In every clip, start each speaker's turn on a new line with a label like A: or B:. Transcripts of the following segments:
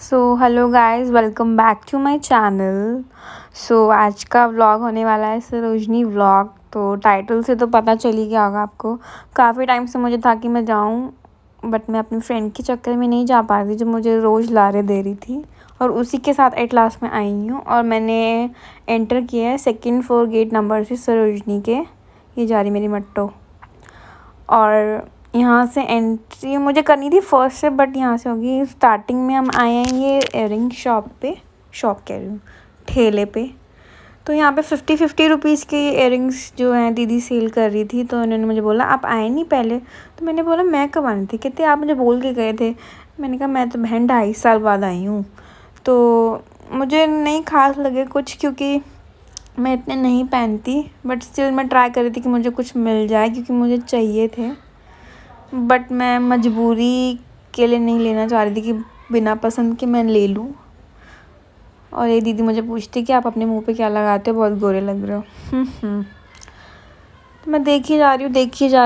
A: So hello guys, welcome back to my channel. आज का vlog होने वाला है सरोजनी व्लॉग। तो टाइटल से तो पता चल ही गया होगा आपको। काफ़ी टाइम से मुझे था कि मैं जाऊं, बट मैं अपनी फ्रेंड के चक्कर में नहीं जा पा रही थी जो मुझे रोज़ लारे दे रही थी। और उसी के साथ एट लास्ट में आई हूँ और मैंने एंटर किया है सेकंड फ्लोर गेट नंबर से सरोजनी के। ये जा रही मेरी मट्टो। और यहाँ से एंट्री मुझे करनी थी फर्स्ट से, बट यहाँ से होगी। स्टार्टिंग में हम आए हैं ये इयरिंग शॉप कह रही हूँ, ठेले पे। तो यहाँ पे 50-50 रुपीज़ के इयरिंग्स जो हैं दीदी सेल कर रही थी। तो उन्होंने मुझे बोला आप आए नहीं पहले। तो मैंने बोला मैं कब आनी थी। कहते आप मुझे बोल के गए थे। मैंने कहा मैं तो बहन 2.5 साल बाद आई हूँ। तो मुझे नहीं खास लगे कुछ, क्योंकि मैं इतने नहीं पहनती, बट स्टिल मैं ट्राई कर रही थी कि मुझे कुछ मिल जाए, क्योंकि मुझे चाहिए थे। बट मैं मजबूरी के लिए नहीं लेना चाह रही थी कि बिना पसंद के मैं ले लूँ। और ये दीदी मुझे पूछती कि आप अपने मुंह पे क्या लगाते हो, बहुत गोरे लग रहे हो। तो मैं देखी जा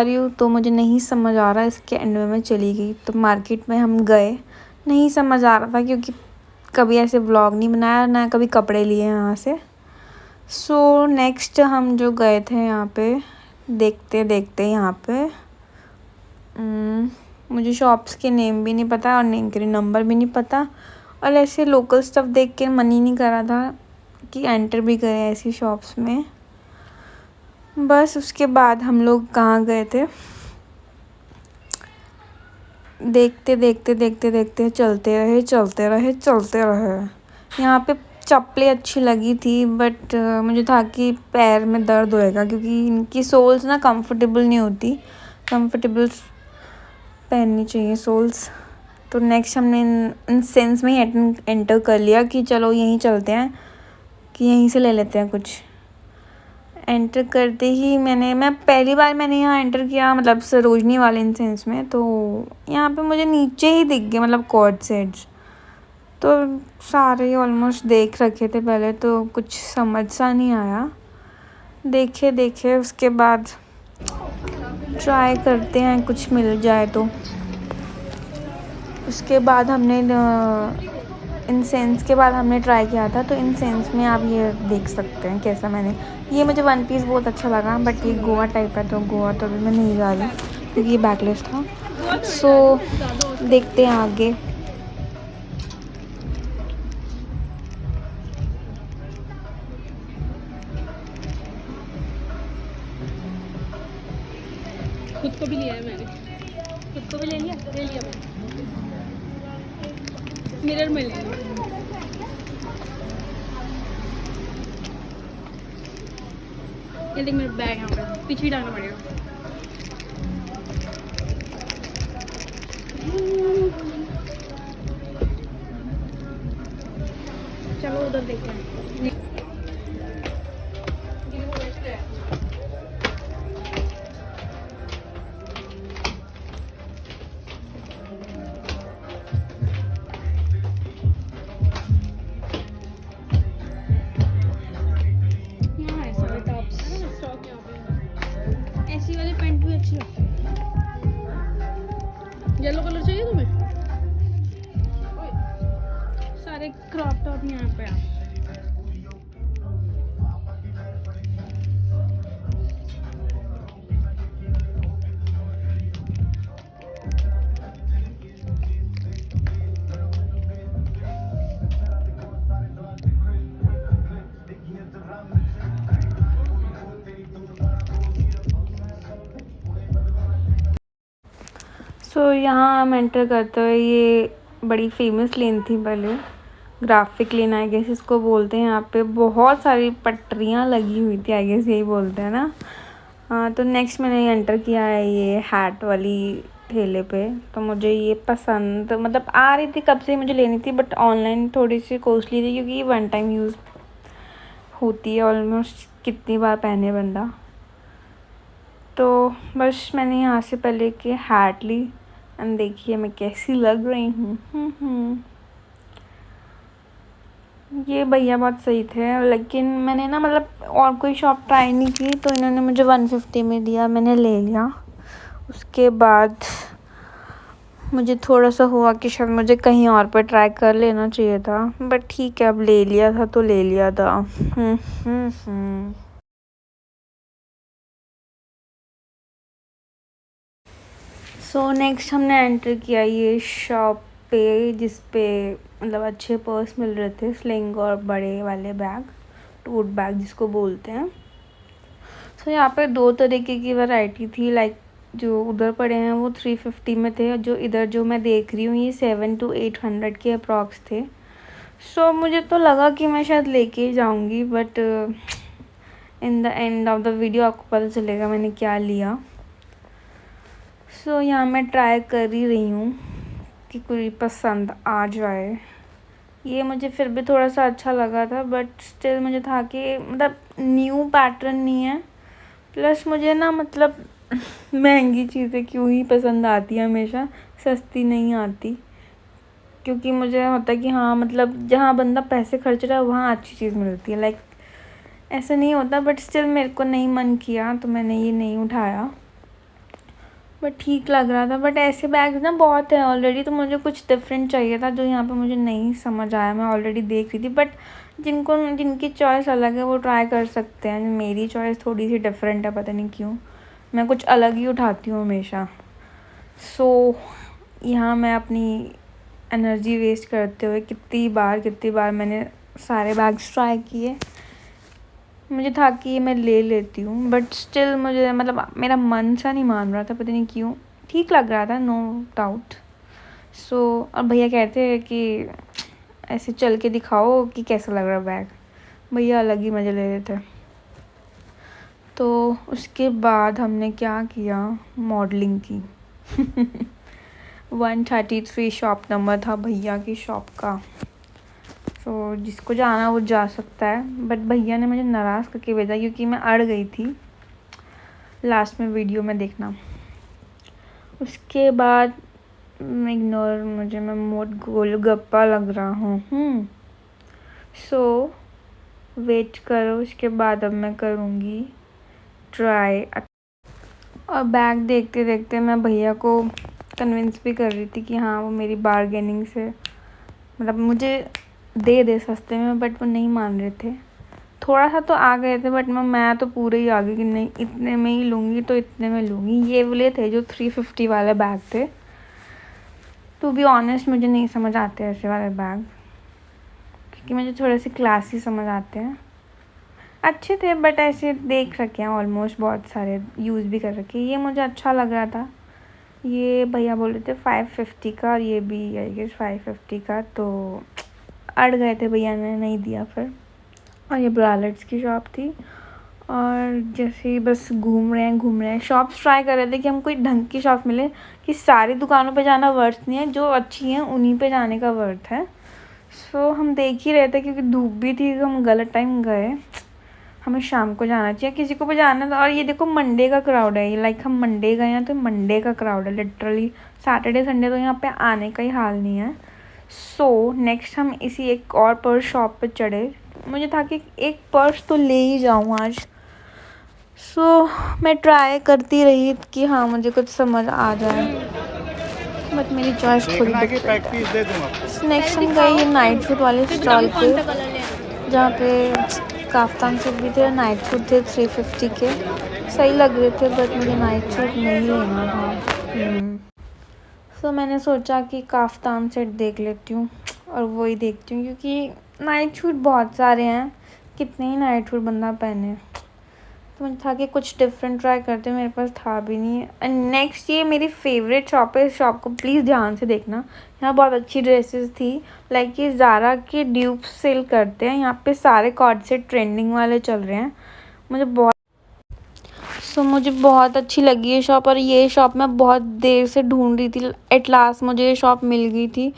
A: रही हूँ तो मुझे नहीं समझ आ रहा। इसके एंड में मैं चली गई। तो मार्केट में हम गए, नहीं समझ आ रहा था, क्योंकि कभी ऐसे व्लॉग नहीं बनाया ना कभी कपड़े लिए यहाँ से। नेक्स्ट हम जो गए थे यहाँ पे, देखते देखते यहाँ पे मुझे शॉप्स के नेम भी नहीं पता और नेम के नंबर भी नहीं पता। और ऐसे लोकल स्टफ़ देख के मन ही नहीं कर रहा था कि एंटर भी करें ऐसी शॉप्स में। बस उसके बाद हम लोग कहाँ गए थे, देखते देखते चलते रहे। यहाँ पे चप्पलें अच्छी लगी थी, बट मुझे था कि पैर में दर्द होएगा, क्योंकि इनकी सोल्स ना कंफर्टेबल नहीं होती। कंफर्टेबल पहननी चाहिए सोल्स। तो नेक्स्ट हमने इन सेंस में ही एंटर कर लिया कि चलो यहीं चलते हैं, कि यहीं से ले लेते हैं कुछ। एंटर करते ही मैं पहली बार मैंने यहाँ एंटर किया, मतलब सरोजनी वाले इन सेंस में। तो यहाँ पे मुझे नीचे ही दिख गए, मतलब कॉर्ड सेट्स तो सारे ऑलमोस्ट देख रखे थे पहले, तो कुछ समझ सा नहीं आया। देखे उसके बाद ट्राई करते हैं कुछ मिल जाए तो। उसके बाद हमने इंसेंस के बाद हमने ट्राई किया था। तो इंसेंस में आप ये देख सकते हैं कैसा ये मुझे वन पीस बहुत अच्छा लगा, बट ये गोवा टाइप है, तो गोवा तो अभी मैं नहीं जा रही क्योंकि ये बैकलेस था। देखते हैं आगे।
B: खुद को भी लिया है मैंने, खुद को भी ले लिया मैंने। मिरर में ले लिया। ये देख मेरा बैग यहाँ पे पीछे ही डालना पड़ेगा। चलो उधर देखते हैं। ऐसी वाली पैंट भी अच्छी लगती है। येलो कलर चाहिए तुम्हें? सारे क्रॉप टॉप यहाँ पे आ।
A: यहाँ हम एंटर करते हुए, ये बड़ी फेमस लेन थी पहले, ग्राफिक लेन आई गेस इसको बोलते हैं। यहाँ पे बहुत सारी पटरियाँ लगी हुई थी, आई गेस यही बोलते हैं ना। हाँ, तो नेक्स्ट मैंने एंटर किया है ये हैट वाली ठेले पे। तो मुझे ये पसंद, मतलब आ रही थी कब से मुझे लेनी थी, बट ऑनलाइन थोड़ी सी कॉस्टली थी, क्योंकि ये वन टाइम यूज़ होती है ऑलमोस्ट, कितनी बार पहने बंदा। तो बस मैंने यहाँ से पहले के हैट ली, एंड देखिए मैं कैसी लग रही हूँ। ये भैया बहुत सही थे, लेकिन मैंने ना मतलब और कोई शॉप ट्राई नहीं की, तो इन्होंने मुझे 150 में दिया, मैंने ले लिया। उसके बाद मुझे थोड़ा सा हुआ कि शायद मुझे कहीं और पर ट्राई कर लेना चाहिए था, बट ठीक है, अब ले लिया था तो ले लिया था। सो नेक्स्ट हमने एंटर किया ये शॉप पे, जिस पे मतलब अच्छे पर्स मिल रहे थे, स्लिंग और बड़े वाले बैग, टोट बैग जिसको बोलते हैं। सो यहाँ पे 2 तरीके की वैरायटी थी, लाइक जो उधर पड़े हैं वो 350 में थे, और जो इधर जो मैं देख रही हूँ ये 700 to 800 के अप्रॉक्स थे। सो मुझे तो लगा कि मैं शायद लेके ही जाऊँगी, but in the end of the video आपको पता चलेगा मैंने क्या लिया। सो यहाँ मैं ट्राई कर ही रही हूँ कि कोई पसंद आ जाए। ये मुझे फिर भी थोड़ा सा अच्छा लगा था, बट स्टिल मुझे था कि मतलब न्यू पैटर्न नहीं है, प्लस मुझे ना मतलब महंगी चीज़ें क्यों ही पसंद आती हैं हमेशा, सस्ती नहीं आती। क्योंकि मुझे होता है कि हाँ मतलब जहाँ बंदा पैसे खर्च रहा है वहाँ अच्छी चीज़ मिलती है, लाइक ऐसा नहीं होता, बट स्टिल मेरे को नहीं मन किया तो मैंने ये नहीं उठाया। बट ठीक लग रहा था, बट ऐसे बैग्स ना बहुत है ऑलरेडी, तो मुझे कुछ डिफरेंट चाहिए था जो यहाँ पे मुझे नहीं समझ आया। मैं ऑलरेडी देख रही थी, बट जिनकी चॉइस अलग है वो ट्राई कर सकते हैं। मेरी चॉइस थोड़ी सी डिफरेंट है, पता नहीं क्यों, मैं कुछ अलग ही उठाती हूँ हमेशा। सो यहाँ मैं अपनी एनर्जी वेस्ट करते हुए कितनी बार मैंने सारे बैग्स ट्राई किए। मुझे था कि ये मैं ले लेती हूँ, बट स्टिल मुझे मतलब मेरा मन सा नहीं मान रहा था, पता नहीं क्यों। ठीक लग रहा था, नो डाउट। सो और भैया कहते हैं कि ऐसे चल के दिखाओ कि कैसा लग रहा बैग। भैया अलग ही मज़े ले रहे थे। तो उसके बाद हमने क्या किया, मॉडलिंग की। 133 शॉप नंबर था भैया की शॉप का। तो जिसको जाना वो जा सकता है, बट भैया ने मुझे नाराज़ करके भेजा क्योंकि मैं अड़ गई थी। लास्ट में वीडियो में देखना। उसके बाद इग्नोर मुझे, मैं मोट गोलगप्पा लग रहा हूँ। सो वेट करो, उसके बाद अब मैं करूँगी ट्राई। और बैग देखते देखते मैं भैया को कन्विंस भी कर रही थी कि हाँ वो मेरी बारगेनिंग से मतलब मुझे दे सस्ते में, बट वो नहीं मान रहे थे। थोड़ा सा तो आ गए थे, बट मैं तो पूरे ही आ गई कि नहीं इतने में ही लूँगी तो इतने में लूँगी। ये वाले थे जो 350 वाले बैग थे। टू बी ऑनेस्ट मुझे नहीं समझ आते ऐसे वाले बैग, क्योंकि मुझे थोड़े से क्लासी समझ आते हैं। अच्छे थे, बट ऐसे देख रखे हैं ऑलमोस्ट, बहुत सारे यूज़ भी कर रखे। ये मुझे अच्छा लग रहा था। ये भैया बोल रहे थे 550 का, और ये भी आई गेस 550 का, तो अड़ गए थे भैया ने, नहीं दिया फिर। और ये ब्रालेट्स की शॉप थी, और जैसे ही बस घूम रहे हैं शॉप्स ट्राई कर रहे थे कि हम कोई ढंग की शॉप मिले, कि सारी दुकानों पे जाना वर्थ नहीं है, जो अच्छी हैं उन्हीं पे जाने का वर्थ है। सो हम देख ही रहे थे, क्योंकि धूप भी थी, हम गलत टाइम गए। हमें शाम को जाना चाहिए, किसी को भी जाना था। और ये देखो मंडे का क्राउड है, ये लाइक हम मंडे गए हैं तो मंडे का क्राउड है लिटरली। सैटरडे संडे तो यहाँ पे आने का ही हाल नहीं है। सो नेक्स्ट हम इसी एक और पर्स शॉप पे चढ़े। मुझे था कि एक पर्स तो ले ही जाऊँ आज। सो मैं ट्राई करती रही कि हाँ मुझे कुछ समझ आ जाए, बट मेरी चॉइस थोड़ी डिफरेंट है। नेक्स्ट हम गए ये नाइट सूट वाले स्टॉल पे, जहाँ पे काफ्तान सूट भी थे और नाइट सूट थे 350 के। सही लग रहे थे, बट मुझे नाइट सूट नहीं लेना था। सो मैंने सोचा कि काफ्तान सेट देख लेती हूँ, और वही देखती हूँ, क्योंकि नाइट सूट बहुत सारे हैं, कितने ही नाइट सूट बंदा पहने। तो मुझे था कि कुछ डिफरेंट ट्राई करते, मेरे पास था भी नहीं। एंड नेक्स्ट ये मेरी फेवरेट शॉप है, इस शॉप को प्लीज़ ध्यान से देखना। यहाँ बहुत अच्छी ड्रेसेस थी, लाइक ये ज़ारा के ड्यूप सेल करते हैं यहाँ पे, सारे कॉर्ड सेट ट्रेंडिंग वाले चल रहे हैं। मुझे बहुत अच्छी लगी ये शॉप, और ये शॉप मैं बहुत देर से ढूंढ रही थी। एट लास्ट मुझे ये शॉप मिल गई थी।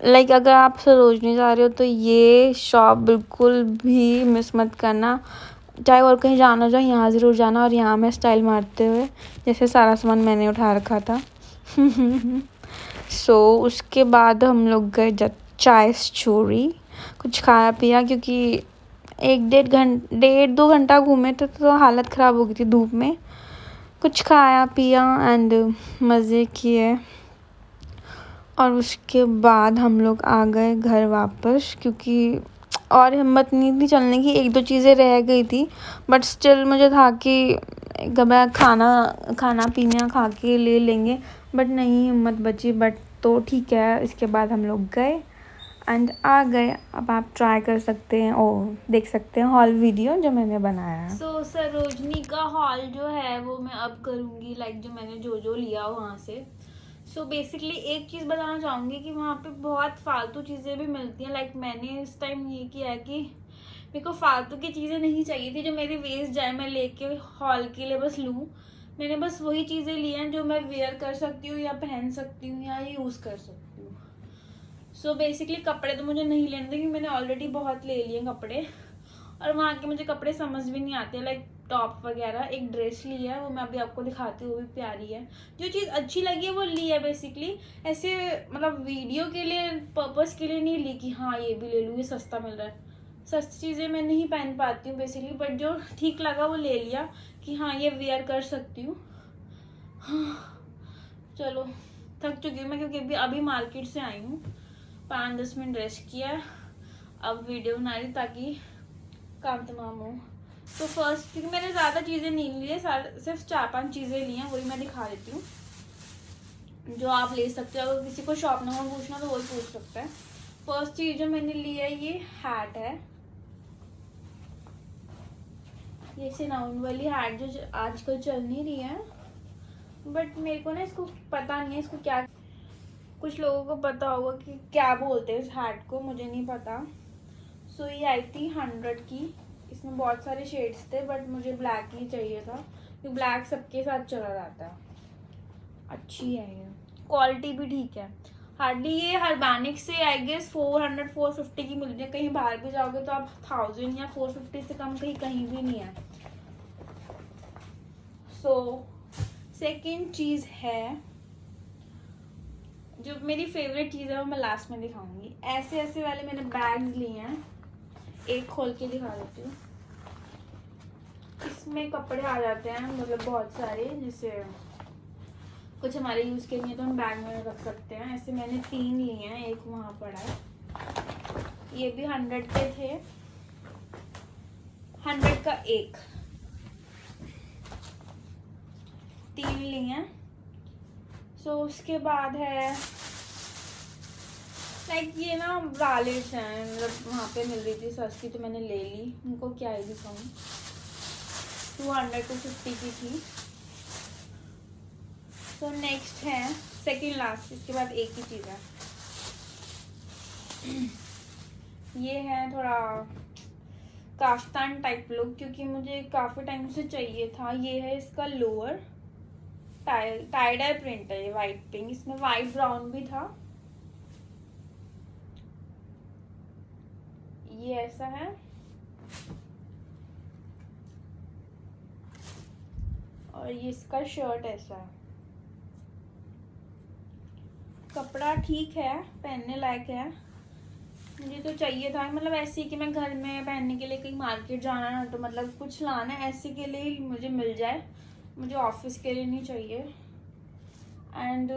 A: लाइक अगर आप सरोजनी जा रहे हो तो ये शॉप बिल्कुल भी मिस मत करना, चाहे और कहीं जाना जाओ, यहाँ ज़रूर जाना। और यहाँ मैं स्टाइल मारते हुए जैसे सारा सामान मैंने उठा रखा था। उसके बाद हम लोग गए चाय चोरी, कुछ खाया पिया, क्योंकि 1-1.5 घंटा घूमे थे तो हालत ख़राब हो गई थी धूप में। कुछ खाया पिया एंड मज़े किए। और उसके बाद हम लोग आ गए घर वापस, क्योंकि और हिम्मत नहीं थी चलने की। एक दो चीज़ें रह गई थी, बट स्टिल मुझे था कि कभी खाना पीना खा के ले लेंगे, बट नहीं हिम्मत बची। बट तो ठीक है, इसके बाद हम लोग गए एंड आ गए। अब आप ट्राई कर सकते हैं, देख सकते हैं हॉल वीडियो जो मैंने बनाया है। सो सरोजनी का हॉल जो है वो मैं अब करूँगी, लाइक जो मैंने जो लिया वहाँ से। सो बेसिकली एक चीज़ बताना चाहूँगी कि वहाँ पे बहुत फालतू चीज़ें भी मिलती हैं। लाइक मैंने इस टाइम ये किया है कि मेरे को फालतू की चीज़ें नहीं चाहिए थी जो मेरी वेस्ट जाए, मैं लेके हॉल के लिए बस लूँ। मैंने बस वही चीज़ें ली हैं जो मैं वेयर कर सकती हूँ या पहन सकती हूँ या यूज़ कर सकती हूँ। सो बेसिकली कपड़े तो मुझे नहीं लेने थे, क्योंकि मैंने ऑलरेडी बहुत ले लिए कपड़े, और वहाँ के मुझे कपड़े समझ भी नहीं आते। लाइक टॉप वगैरह, एक ड्रेस ली है वो मैं अभी आपको दिखाती हूँ, वो भी प्यारी है। जो चीज़ अच्छी लगी है वो ली है बेसिकली, ऐसे मतलब वीडियो के लिए पर्पस के लिए नहीं ली कि हाँ ये भी ले लूँ, ये सस्ता मिल रहा है। सस्ती चीज़ें मैं नहीं पहन पाती हूँ बेसिकली, बट जो ठीक लगा वो ले लिया कि हाँ ये वेयर कर सकती हूँ। चलो थक चुकी हूँ मैं, क्योंकि अभी मार्केट से आई हूँ, 5-10 मिनट रेस्ट किया, अब वीडियो बना रही ताकि काम तमाम हो। तो फर्स्ट, क्योंकि मैंने ज़्यादा चीज़ें नहीं ली है, सिर्फ 4-5 चीज़ें ली हैं, वही मैं दिखा देती हूँ जो आप ले सकते हो। अगर किसी को शॉप नंबर पूछना तो वही पूछ सकता है। फर्स्ट चीज़ जो मैंने ली है ये हैट है, ये सिनाउन वाली हैट जो आजकल चल नहीं रही है, बट मेरे को ना इसको पता नहीं है इसको क्या, कुछ लोगों को पता होगा कि क्या बोलते हैं इस हैट को, मुझे नहीं पता। सो ये आई थी 100 की, इसमें बहुत सारे शेड्स थे बट मुझे ब्लैक ही चाहिए था, क्योंकि ब्लैक सबके साथ चला जाता है। अच्छी है ये, क्वालिटी भी ठीक है। हार्डली ये हर्बैनिक से आई गेस 400-450 की मिलती है। कहीं बाहर भी जाओगे तो आप 1000 या 450 से कम कहीं भी नहीं है। सो सेकेंड चीज़ है, जो मेरी फेवरेट चीज़ है वो मैं लास्ट में दिखाऊंगी। ऐसे वाले मैंने बैग्स लिए हैं, एक खोल के दिखा देती हूँ। इसमें कपड़े आ जाते हैं, मतलब बहुत सारे, जैसे कुछ हमारे यूज़ के लिए तो हम बैग में रख सकते हैं। ऐसे मैंने 3 लिए हैं, एक वहाँ पड़ा है, ये भी 100 के थे, 100 का एक, 3 लिए हैं। सो उसके बाद है लाइक ये ना ब्रालेट्स हैं, मतलब वहाँ पे मिल रही थी सस्ती तो मैंने ले ली। उनको क्या ही दिखाऊँ, 200-250 की थी। तो नेक्स्ट है सेकेंड लास्ट, इसके बाद एक ही चीज़ है, ये है थोड़ा काफ्तान टाइप लुक, क्योंकि मुझे काफ़ी टाइम से चाहिए था। ये है इसका लोअर, टाई डाई प्रिंट है, ये वाइट पिंक, इसमें वाइट ब्राउन भी था। ये ऐसा है, और ये इसका शर्ट ऐसा है। कपड़ा ठीक है, पहनने लायक है, मुझे तो चाहिए था। मतलब ऐसे कि मैं घर में पहनने के लिए कहीं मार्केट जाना ना, तो मतलब कुछ लाना है ऐसे के लिए ही मुझे मिल जाए, मुझे ऑफिस के लिए नहीं चाहिए। एंड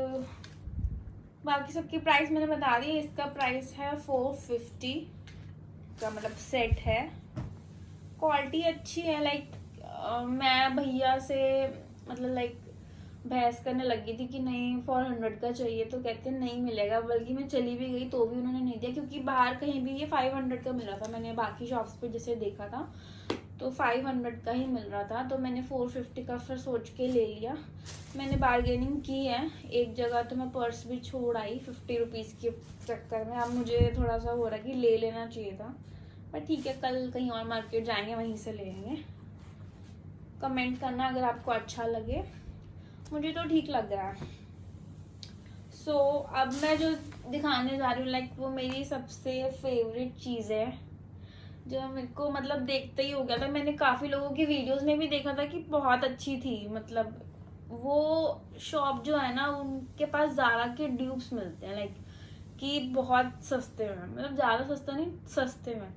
A: बाकी सबकी प्राइस मैंने बता दी। इसका प्राइस है 450 का, मतलब सेट है। क्वालिटी अच्छी है। लाइक मैं भैया से मतलब लाइक बहस करने लगी थी कि नहीं 400 का चाहिए, तो कहते नहीं मिलेगा, बल्कि मैं चली भी गई तो भी उन्होंने नहीं दिया, क्योंकि बाहर कहीं भी ये 500 का मिल रहा था। मैंने बाकी शॉप्स पे जैसे देखा था तो 500 का ही मिल रहा था, तो मैंने 450 का फिर सोच के ले लिया। मैंने बार्गेनिंग की है, एक जगह तो मैं पर्स भी छोड़ आई 50 रुपीज़ के चक्कर में। अब मुझे थोड़ा सा हो रहा है कि ले लेना चाहिए था, पर ठीक है, कल कहीं और मार्केट जाएंगे, वहीं से ले लेंगे। कमेंट करना अगर आपको अच्छा लगे, मुझे तो ठीक लग रहा है। सो अब मैं जो दिखाने जा रही हूँ लाइक वो मेरी सबसे फेवरेट चीज़ है, जो मेरे को मतलब देखते ही हो गया था। मैंने काफ़ी लोगों की वीडियोस में भी देखा था कि बहुत अच्छी थी। मतलब वो शॉप जो है ना, उनके पास ज़ारा के ड्यूब्स मिलते हैं, लाइक कि बहुत सस्ते में, मतलब ज़्यादा सस्ता नहीं, सस्ते में,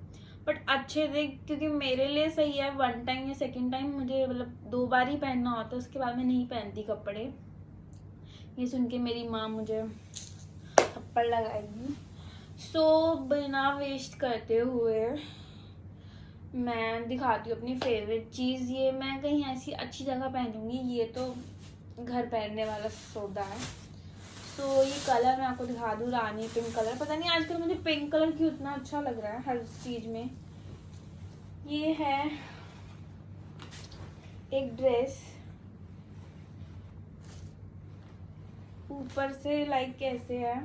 A: बट अच्छे थे। क्योंकि मेरे लिए सही है, 1 टाइम या 2nd टाइम मुझे मतलब 2 बार ही पहनना होता है, उसके बाद मैं नहीं पहनती कपड़े। ये सुन के मेरी माँ मुझे थप्पड़ लगाएगी। सो बिना वेस्ट करते हुए मैं दिखाती हूँ अपनी फेवरेट चीज़। ये मैं कहीं ऐसी अच्छी जगह पहनूंगी, ये तो घर पहनने वाला सौदा है। तो ये कलर मैं आपको दिखा दूँ, रानी पिंक कलर। पता नहीं आजकल मुझे पिंक कलर क्यों इतना अच्छा लग रहा है हर चीज़ में। ये है एक ड्रेस, ऊपर से लाइक कैसे है,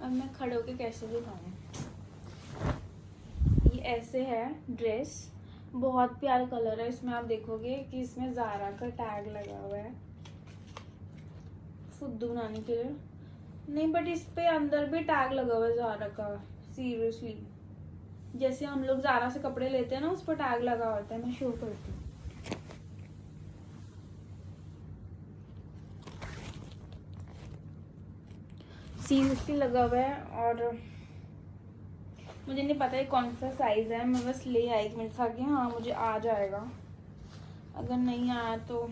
A: अब मैं खड़े होके कैसे दिखाऊं। ये ऐसे है ड्रेस, बहुत प्यारा कलर है। इसमें आप देखोगे कि इसमें ज़ारा का टैग लगा हुआ है फुद्दू बनाने के लिए। नहीं, बट इस पे अंदर भी टैग लगा हुआ है ज़ारा का। सीरियसली, जैसे हम लोग ज़ारा से कपड़े लेते हैं ना, उस पर टैग लगा होता है। मैं शो करती हूँ। सीरियसली लगा हुआ है, और मुझे नहीं पता ये कौन सा साइज़ है। मैं बस ले आई कि मैंने कहा कि हाँ मुझे आ जाएगा। अगर नहीं आया तो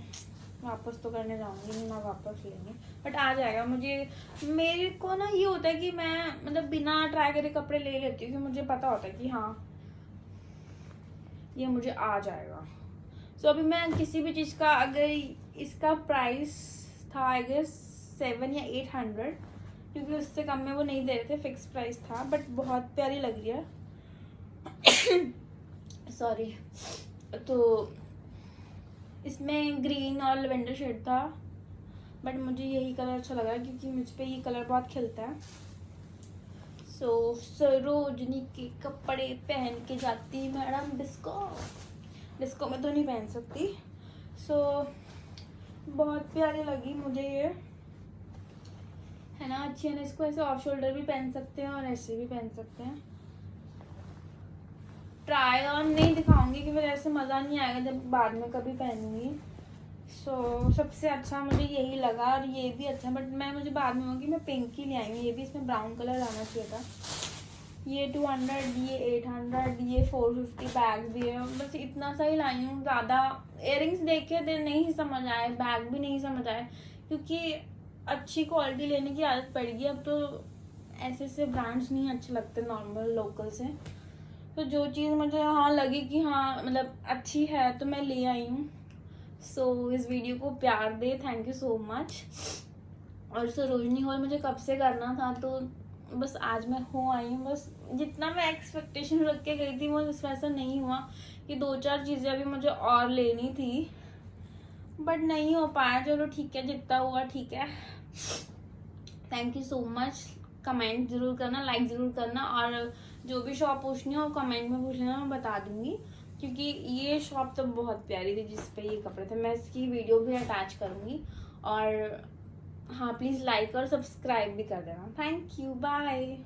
A: वापस तो करने जाऊंगी नहीं, ना वापस लेंगे, बट आ जाएगा। मुझे, मेरे को ना ये होता है कि मैं मतलब बिना ट्राई करे कपड़े ले लेती हूँ, क्योंकि मुझे पता होता है कि हाँ ये मुझे आ जाएगा। सो अभी मैं किसी भी चीज़ का, अगर इसका प्राइस था आई गेस 700 या 800, क्योंकि उससे कम में वो नहीं दे रहे थे, फिक्स प्राइस था। बट बहुत प्यारी लग रही है। सॉरी। तो इसमें ग्रीन और लेवेंडर शेड था, बट मुझे यही कलर अच्छा लगा क्योंकि मुझ पे ये कलर बहुत खिलता है। सो सरोजनी के कपड़े पहन के जाती मैडम डिस्को। डिस्को में तो नहीं पहन सकती। सो बहुत प्यारी लगी मुझे ये, है ना, अच्छी है ना। इसको ऐसे ऑफ शोल्डर भी पहन सकते हैं और ऐसे भी पहन सकते हैं। ट्राई ऑन नहीं दिखाऊंगी कि फिर ऐसे मज़ा नहीं आएगा जब बाद में कभी पहनूंगी। सो सबसे अच्छा मुझे यही लगा, और ये भी अच्छा, बट मुझे बाद में होगी, मैं पिंक ही ले आई हूँ। ये भी इसमें ब्राउन कलर आना चाहिए था। ये 200, ये 800, ये 450 बैग भी है। बस इतना सा ही लाई हूँ, ज़्यादा इयररिंग्स देखे थे नहीं समझ आए, बैग भी नहीं समझ आए, क्योंकि अच्छी क्वालिटी लेने की आदत पड़ गई। अब तो ऐसे ब्रांड्स नहीं अच्छे लगते नॉर्मल लोकल से। तो जो चीज़ मुझे हाँ लगी कि हाँ मतलब अच्छी है तो मैं ले आई हूँ। सो इस वीडियो को प्यार दे, थैंक यू सो मच। और सरोजनी हॉल मुझे कब से करना था, तो बस आज मैं हो आई हूँ। बस जितना मैं एक्सपेक्टेशन रख के गई थी वो इस वैसा नहीं हुआ, कि 2-4 चीज़ें अभी मुझे और लेनी थी, बट नहीं हो पाया। चलो ठीक है, जितना हुआ ठीक है। Thank you so much. Comment ज़रूर करना, लाइक ज़रूर करना, और जो भी शॉप पूछनी हो कमेंट में पूछ लेना, मैं बता दूंगी। क्योंकि ये शॉप तो बहुत प्यारी थी जिस पे ये कपड़े थे। मैं इसकी वीडियो भी अटैच करूँगी। और हाँ, प्लीज़ लाइक और सब्सक्राइब भी कर देना। Thank you, bye.